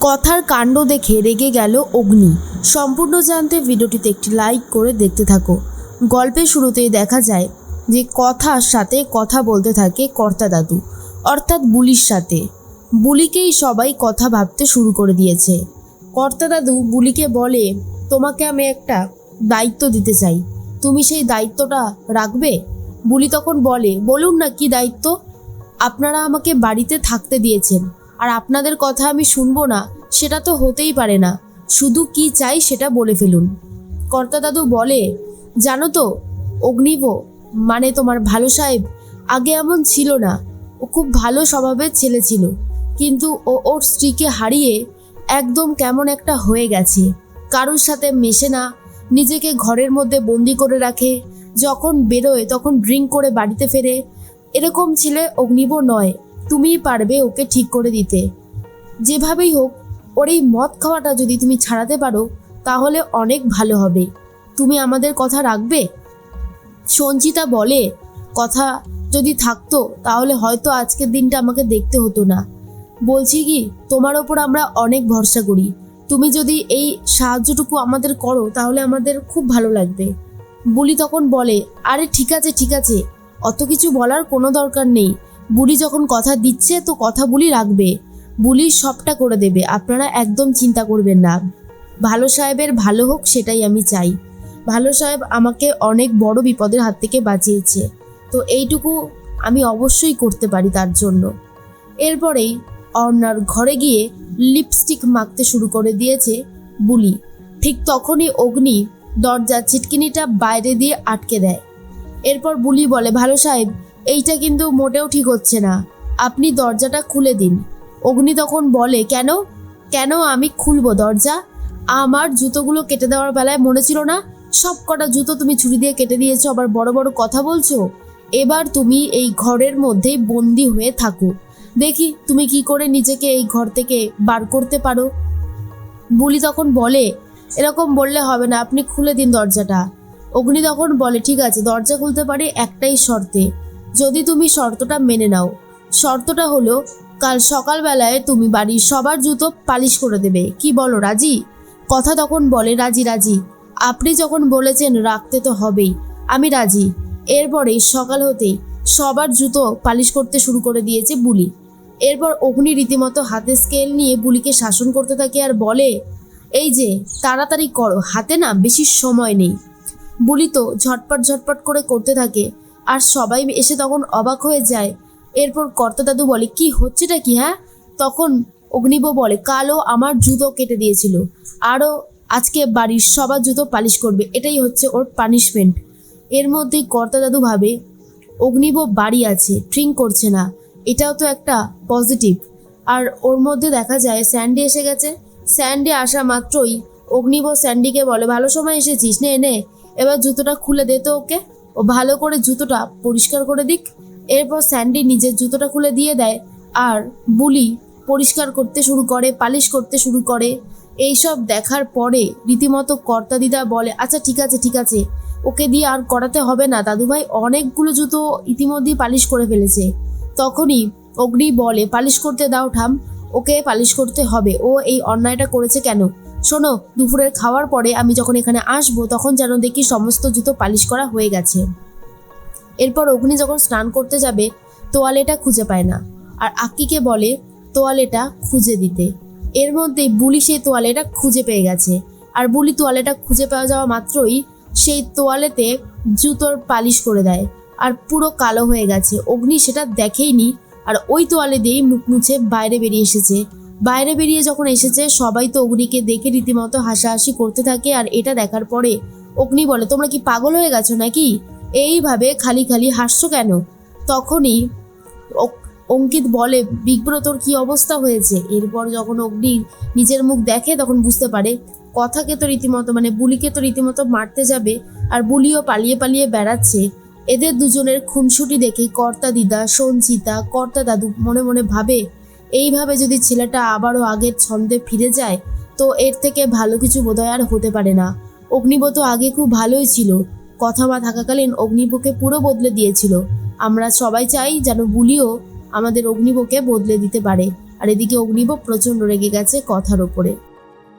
কথার কাণ্ড দেখে রেগে গেল অগ্নি। সম্পূর্ণ জানতে ভিডিওটিতে একটি লাইক করে দেখতে থাকো। গল্পের শুরুতেই দেখা যায় যে কথার সাথে কথা বলতে থাকে কর্তা দাদু, অর্থাৎ বুলির সাথে। বুলিকেই সবাই কথা ভাবতে শুরু করে দিয়েছে। কর্তা দাদু বুলিকে বলে, তোমাকে আমি একটা দায়িত্ব দিতে চাই, তুমি সেই দায়িত্বটা রাখবে? বুলি তখন বলে, বলুন না কি দায়িত্ব? আপনারা আমাকে বাড়িতে থাকতে দিয়েছেন, আর আপনাদের কথা আমি শুনবো না সেটা তো হতেই পারে না। শুধু কি চাই সেটা বলে ফেলুন। কর্তা দাদু বলে, জানো তো অগ্নিব মানে তোমার ভালো সাহেব আগে এমন ছিল না। ও খুব ভালো স্বভাবের ছেলে ছিল, কিন্তু ও ওর স্ত্রীকে হারিয়ে একদম কেমন একটা হয়ে গেছে। কারোর সাথে মেশে না, নিজেকে ঘরের মধ্যে বন্দি করে রাখে, যখন বেরোয় তখন ড্রিঙ্ক করে বাড়িতে ফেরে। এরকম ছেলে অগ্নিব নয়। তুমিই পারবে ওকে ঠিক করে দিতে। যেভাবেই হোক ওর এই মদ খাওয়াটা যদি তুমি ছাড়াতে পারো তাহলে অনেক ভালো হবে। তুমি আমাদের কথা রাখবে? সঞ্চিতা বলে, কথা যদি থাকতো তাহলে হয়তো আজকের দিনটা আমাকে দেখতে হতো না। বলছি কি, তোমার ওপর আমরা অনেক ভরসা করি। তুমি যদি এই সাহায্যটুকু আমাদের করো তাহলে আমাদের খুব ভালো লাগবে। বুলি তখন বলে, আরে ঠিক আছে ঠিক আছে, অত কিছু বলার কোনো দরকার নেই। বুলি যখন কথা দিচ্ছে তো কথা বুলি রাখবে। বুলি সবটা করে দেবে, আপনারা একদম চিন্তা করবেন না। ভালো সাহেবের ভালো হোক সেটাই আমি চাই। ভালো সাহেব আমাকে অনেক বড় বিপদের হাত থেকে বাঁচিয়েছে, তো এইটুকু আমি অবশ্যই করতে পারি তার জন্য। এরপরেই অর্ণার ঘরে গিয়ে লিপস্টিক মাখতে শুরু করে দিয়েছে বুলি। ঠিক তখনই অগ্নি দরজার ছিটকিনিটা বাইরে দিয়ে আটকে দেয়। এরপর বুলি বলে, ভালো সাহেব এইটা কিন্তু মোটেও ঠিক হচ্ছে না, আপনি দরজাটা খুলে দিন। অগ্নি তখন বলে, কেন কেন আমি খুলবো দরজা? আমার জুতোগুলো কেটে দেওয়ার বেলায় মনে ছিল না? সব কটা জুতো তুমি ছুরি দিয়ে কেটে দিয়েছো, আবার বড় বড় কথা বলছো। এবার তুমি এই ঘরের মধ্যে বন্দি হয়ে থাকো, দেখি তুমি কি করে নিজেকে এই ঘর থেকে বার করতে পারো। বুলি তখন বলে, এরকম বললে হবে না, আপনি খুলে দিন দরজাটা। অগ্নি তখন বলে, ঠিক আছে দরজা খুলতে পারি একটাই শর্তে, যদি তুমি শর্তটা মেনে নাও। শর্তটা হলো কাল সকালবেলায় তুমি বাড়ির সবার জুতো পালিশ করে দেবে। কি বলো, রাজি? কথা তখন বলে, রাজি রাজি, আপনি যখন বলেছেন রাখতে তো হবেই, আমি রাজি। এরপরেই সকাল হতেই সবার জুতো পালিশ করতে শুরু করে দিয়েছে বুলি। এরপর অগ্নি রীতিমতো হাতে স্কেল নিয়ে বুলিকে শাসন করতে থাকে আর বলে, এই যে তাড়াতাড়ি করো, হাতে না বেশি সময় নেই। বুলি তো ঝটপট ঝটপট করে করতে থাকে, আর সবাই এসে তখন অবাক হয়ে যায়। এরপর কর্তা দাদু বলে, কি হচ্ছেটা কি? হ্যাঁ? তখন অগ্নিব বলে, কালও আমার জুতো কেটে দিয়েছিল, আরও আজকে বাড়ির সবার জুতো পালিশ করবে, এটাই হচ্ছে ওর পানিশমেন্ট। এর মধ্যেই কর্তা দাদু ভাবে, অগ্নিব বাড়ি আছে, ড্রিঙ্ক করছে না, এটাও তো একটা পজিটিভ। আর ওর মধ্যে দেখা যায় স্যান্ডি এসে গেছে। স্যান্ডি আসা মাত্রই অগ্নিব স্যান্ডিকে বলে, ভালো সময় এসেছিস, নে নে এবার জুতোটা খুলে দে তো ওকে, ও ভালো করে জুতোটা পরিষ্কার করে দিক। এরপর স্যান্ডি নিজের জুতোটা খুলে দিয়ে দেয়, আর বুলি পরিষ্কার করতে শুরু করে, পালিশ করতে শুরু করে। এইসব দেখার পরে রীতিমতো কর্তা দিদা বলে, আচ্ছা ঠিক আছে ঠিক আছে, ওকে দিয়ে আর করাতে হবে না, দাদুভাই অনেকগুলো জুতো ইতিমধ্যেই পালিশ করে ফেলেছে। তখনই অগ্নি বলে, পালিশ করতে দাও ঠাম, ওকে পালিশ করতে হবে, ও এই অন্যায়টা করেছে কেন? শোনো, দুপুরের খাওয়ার পরে আমি যখন এখানে আসবো তখন যেন দেখি সমস্ত জুতো পালিশ করা হয়ে গেছে। এরপর অগ্নি যখন স্নান করতে যাবে তোয়ালেটা খুঁজে পায় না, আর আক্কিকে বলে তোয়ালেটা খুঁজে দিতে। এর মধ্যেই বুলি সেই তোয়ালেটা খুঁজে পেয়ে গেছে, আর বুলি তোয়ালেটা খুঁজে পাওয়া যাওয়া মাত্রই সেই তোয়ালেতে জুতোর পালিশ করে দেয়, আর পুরো কালো হয়ে গেছে। অগ্নি সেটা দেখেইনি, আর ওই তোয়ালে দিয়েই মুখ মুছে বাইরে বেরিয়ে এসেছে। বাইরে বেরিয়ে যখন এসেছে সবাই তো অগ্নিকে দেখে রীতিমতো হাসাহাসি করতে থাকে। আর এটা দেখার পরে অগ্নি বলে, তোমরা কি পাগল হয়ে গেছো নাকি? এইভাবে খালি খালি হাসছো কেন? তখনই অঙ্কিত বলে, বিগ্রহ তোর কি অবস্থা হয়েছে? এরপর যখন অগ্নি নিজের মুখ দেখে তখন বুঝতে পারে কথাকে তো রীতিমতো বুলিকে তো রীতিমতো মারতে যাবে, আর বুলিও পালিয়ে পালিয়ে বেড়াচ্ছে। এদের দুজনের খুনসুটি দেখে কর্তা দিদা, সঞ্চিতা, কর্তা দাদু মনে মনে ভাবে, এইভাবে যদি ছেলেটা আবারও আগের ছন্দে ফিরে যায় তো এর থেকে ভালো কিছু বোধহয় আর হতে পারে না। অগ্নিব তো আগে খুব ভালোই ছিল, কথা মা থাকাকালীন অগ্নিবকে পুরো বদলে দিয়েছিল। আমরা সবাই চাই যেন বুলিও আমাদের অগ্নিবকে বদলে দিতে পারে। আর এদিকে অগ্নিব প্রচণ্ড রেগে গেছে কথার ওপরে।